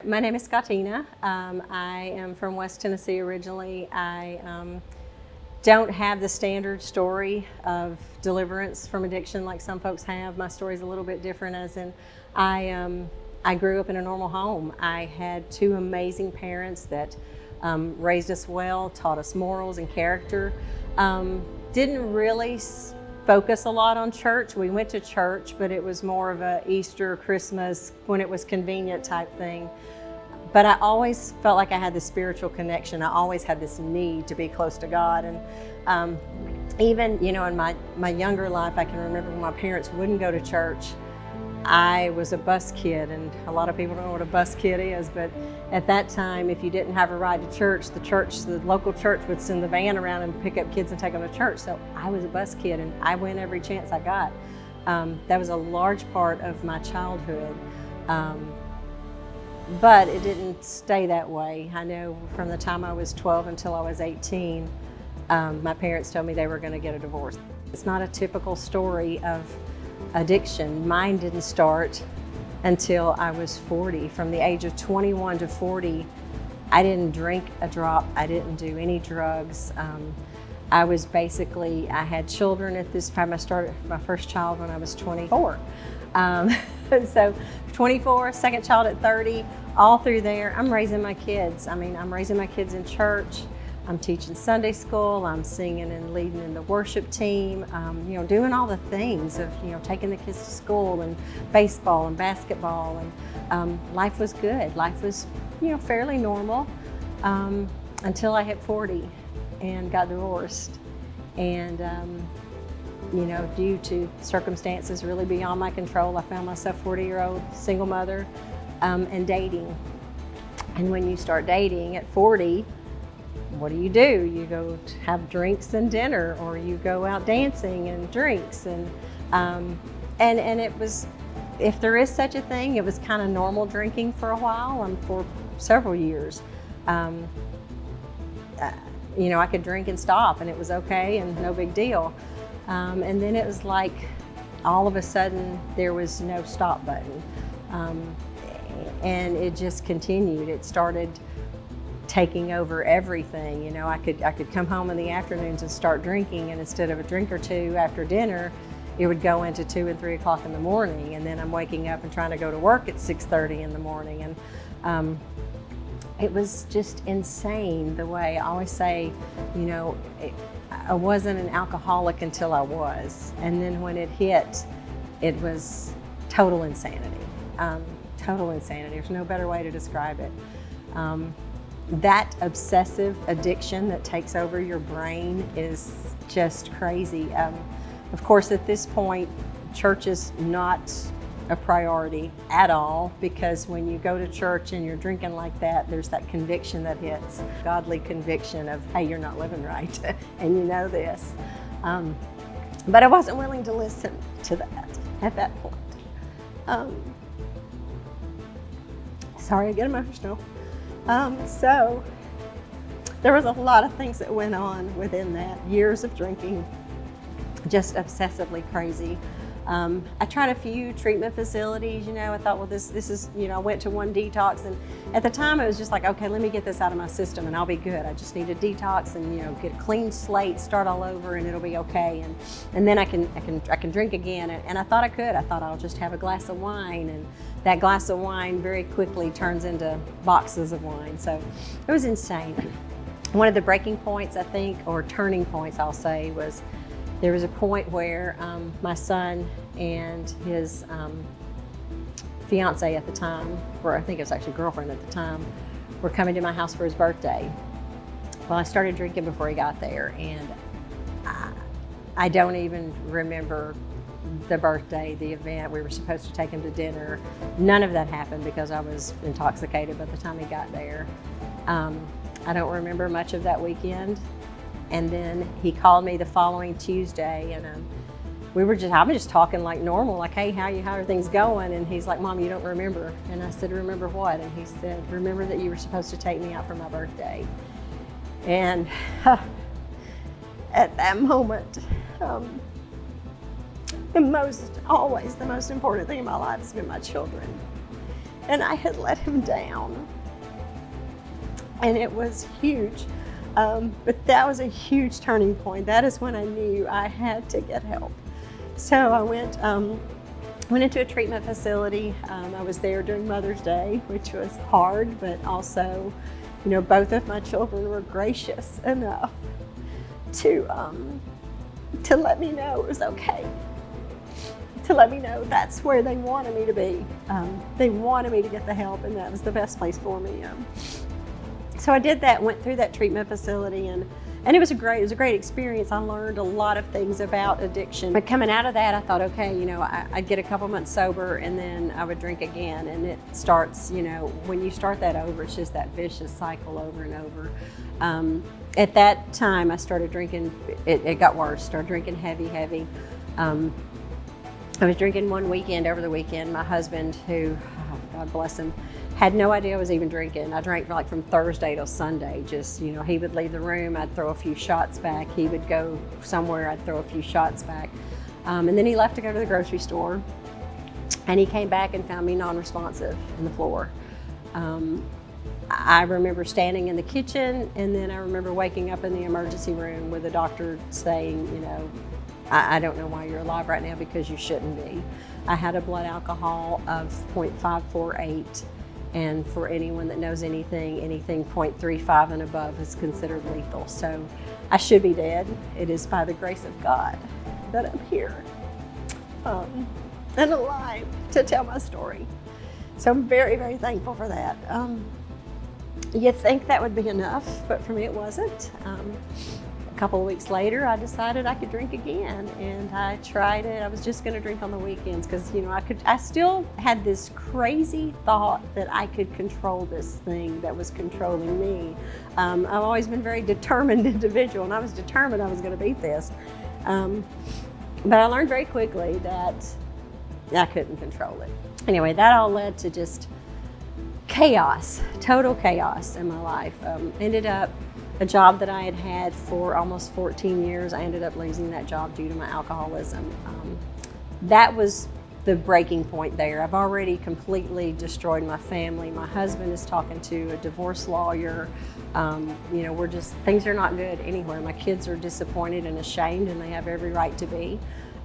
My name is Scottina. I am from West Tennessee originally. I don't have the standard story of deliverance from addiction like some folks have. My story is a little bit different, as in I grew up in a normal home. I had two amazing parents that raised us well, taught us morals and character. Didn't really focus a lot on church. We went to church, but it was more of a Easter, Christmas, when it was convenient type thing. But I always felt like I had this spiritual connection. I always had this need to be close to God. And even, in my younger life, I can remember when my parents wouldn't go to church. I was a bus kid, and a lot of people don't know what a bus kid is, but at that time, if you didn't have a ride to church, the local church would send the van around and pick up kids and take them to church. So I was a bus kid, and I went every chance I got. That was a large part of my childhood. But it didn't stay that way. I know from the time I was 12 until I was 18, my parents told me they were going to get a divorce. It's not a typical story of addiction. Mine didn't start until I was 40. From the age of 21 to 40, I didn't drink a drop. I didn't do any drugs. I had children at this time. I started my first child when I was 24. So 24, second child at 30, all through there, I'm raising my kids. I'm raising my kids in church. I'm teaching Sunday school. I'm singing and leading in the worship team. Doing all the things of, taking the kids to school and baseball and basketball. And life was good. Life was, fairly normal until I hit 40 and got divorced. And, due to circumstances really beyond my control, I found myself 40-year-old single mother and dating. And when you start dating at 40, what do? You go have drinks and dinner, or you go out dancing and drinks, and it was, if there is such a thing, it was kind of normal drinking for a while and for several years. I could drink and stop, and it was okay and no big deal. And then it was like all of a sudden there was no stop button, and it just continued. It started taking over everything. I could come home in the afternoons and start drinking, and instead of a drink or two after dinner, it would go into 2 and 3 o'clock in the morning, and then I'm waking up and trying to go to work at 6:30 in the morning. And it was just insane. The way I always say, I wasn't an alcoholic until I was, and then when it hit, it was total insanity. Total insanity. There's no better way to describe it. That obsessive addiction that takes over your brain is just crazy. Of course, at this point, church is not a priority at all, because when you go to church and you're drinking like that, there's that conviction that hits, godly conviction of, hey, you're not living right, and you know this. But I wasn't willing to listen to that at that point. Sorry, I get emotional. So there was a lot of things that went on within that. Years of drinking, just obsessively crazy. I tried a few treatment facilities. I thought, well, this is, I went to one detox, and at the time it was just like, okay, let me get this out of my system and I'll be good. I just need a detox and, get a clean slate, start all over, and it'll be okay. And then I can drink again. And I thought I could. I thought I'll just have a glass of wine, and that glass of wine very quickly turns into boxes of wine. So it was insane. One of the breaking points, I think, or turning points, I'll say, was there was a point where my son and his fiance at the time, or I think it was actually girlfriend at the time, were coming to my house for his birthday. Well, I started drinking before he got there, and I don't even remember the birthday, the event. We were supposed to take him to dinner. None of that happened because I was intoxicated by the time he got there. I don't remember much of that weekend. And then he called me the following Tuesday, and I'm just talking like normal, like, hey, how are things going? And he's like, Mom, you don't remember. And I said, remember what? And he said, remember that you were supposed to take me out for my birthday. And at that moment, always the most important thing in my life has been my children. and I had let him down. And it was huge. But that was a huge turning point. That is when I knew I had to get help. So I went into a treatment facility. I was there during Mother's Day, which was hard, but also, both of my children were gracious enough to let me know it was okay, to let me know that's where they wanted me to be. They wanted me to get the help, and that was the best place for me. So I did that, went through that treatment facility, and it was a great experience. I learned a lot of things about addiction. But coming out of that, I thought, okay, I'd get a couple months sober, and then I would drink again. And it starts, when you start that over, it's just that vicious cycle over and over. At that time, I started drinking. It got worse. Started drinking heavy. I was drinking one weekend over the weekend. My husband, who, God bless him, had no idea I was even drinking. I drank from Thursday till Sunday. Just, he would leave the room, I'd throw a few shots back. He would go somewhere, I'd throw a few shots back. And then he left to go to the grocery store. And he came back and found me non-responsive on the floor. I remember standing in the kitchen, and then I remember waking up in the emergency room with the doctor saying, I don't know why you're alive right now, because you shouldn't be. I had a blood alcohol of 0.548. And for anyone that knows anything 0.35 and above is considered lethal. So I should be dead. It is by the grace of God that I'm here and alive to tell my story. So I'm very, very thankful for that. You'd think that would be enough, but for me it wasn't. A couple of weeks later, I decided I could drink again, and I tried it. I was just going to drink on the weekends because, I still had this crazy thought that I could control this thing that was controlling me. I've always been a very determined individual, and I was determined I was going to beat this. But I learned very quickly that I couldn't control it. Anyway, that all led to just chaos, total chaos in my life. Ended up a job that I had had for almost 14 years. I ended up losing that job due to my alcoholism. That was the breaking point there. I've already completely destroyed my family. My husband is talking to a divorce lawyer. Things are not good anywhere. My kids are disappointed and ashamed, and they have every right to be.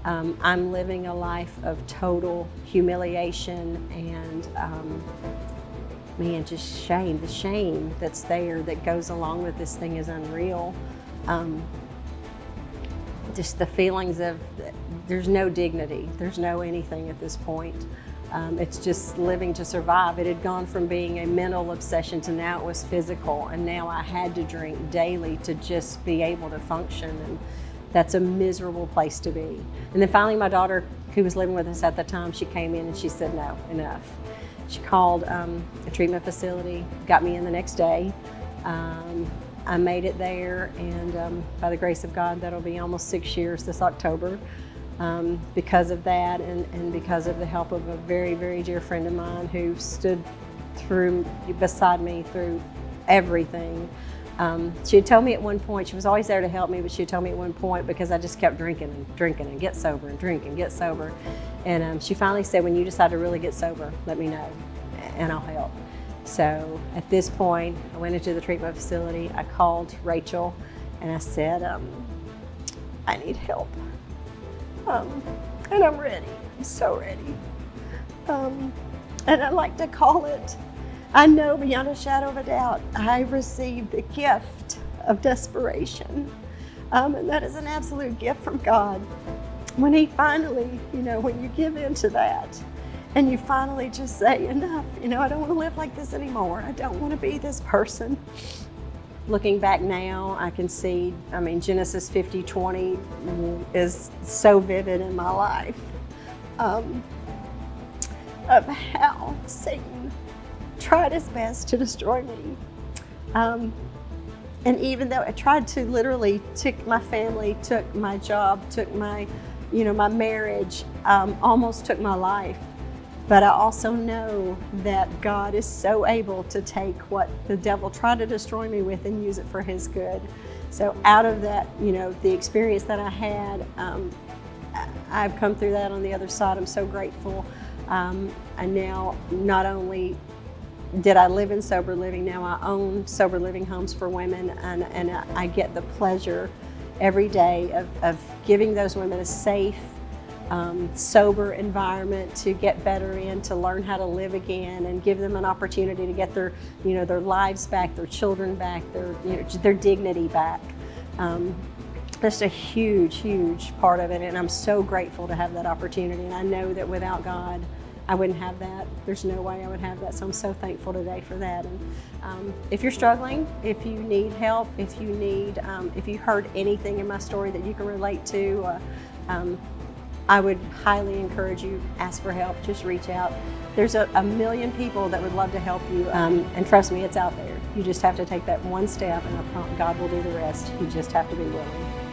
I'm living a life of total humiliation and just shame. The shame that's there that goes along with this thing is unreal. Just the feelings of there's no dignity, there's no anything at this point. It's just living to survive. It had gone from being a mental obsession to now it was physical, and now I had to drink daily to just be able to function, and that's a miserable place to be. And then finally my daughter, who was living with us at the time, she came in and she said, no, enough. She called a treatment facility, got me in the next day. I made it there, and by the grace of God, that'll be almost 6 years this October. Because of that, and because of the help of a very, very dear friend of mine who stood beside me through everything. She had told me at one point, she was always there to help me, but she had told me at one point, because I just kept drinking and get sober and drink and get sober. And she finally said, when you decide to really get sober, let me know and I'll help. So at this point, I went into the treatment facility. I called Rachel and I said, I need help. And I'm ready. I'm so ready. And I like to call it, I know beyond a shadow of a doubt, I received the gift of desperation. And that is an absolute gift from God. When He finally, when you give in to that and you finally just say, enough, I don't want to live like this anymore. I don't want to be this person. Looking back now, I can see, Genesis 50:20 is so vivid in my life of how Satan tried his best to destroy me. And even though I tried to literally took my family, took my job, took my, my marriage, almost took my life. But I also know that God is so able to take what the devil tried to destroy me with and use it for His good. So out of that, the experience that I had, I've come through that on the other side. I'm so grateful. And now, not only did I live in sober living, now I own sober living homes for women, and I get the pleasure every day of giving those women a safe, sober environment to get better in, to learn how to live again, and give them an opportunity to get their, their lives back, their children back, their dignity back. That's a huge, huge part of it, and I'm so grateful to have that opportunity. And I know that without God, I wouldn't have that. There's no way I would have that. So I'm so thankful today for that. And if you're struggling, if you need help, if you heard anything in my story that you can relate to, I would highly encourage you, ask for help, just reach out. There's a million people that would love to help you, and trust me, it's out there. You just have to take that one step, and God will do the rest. You just have to be willing.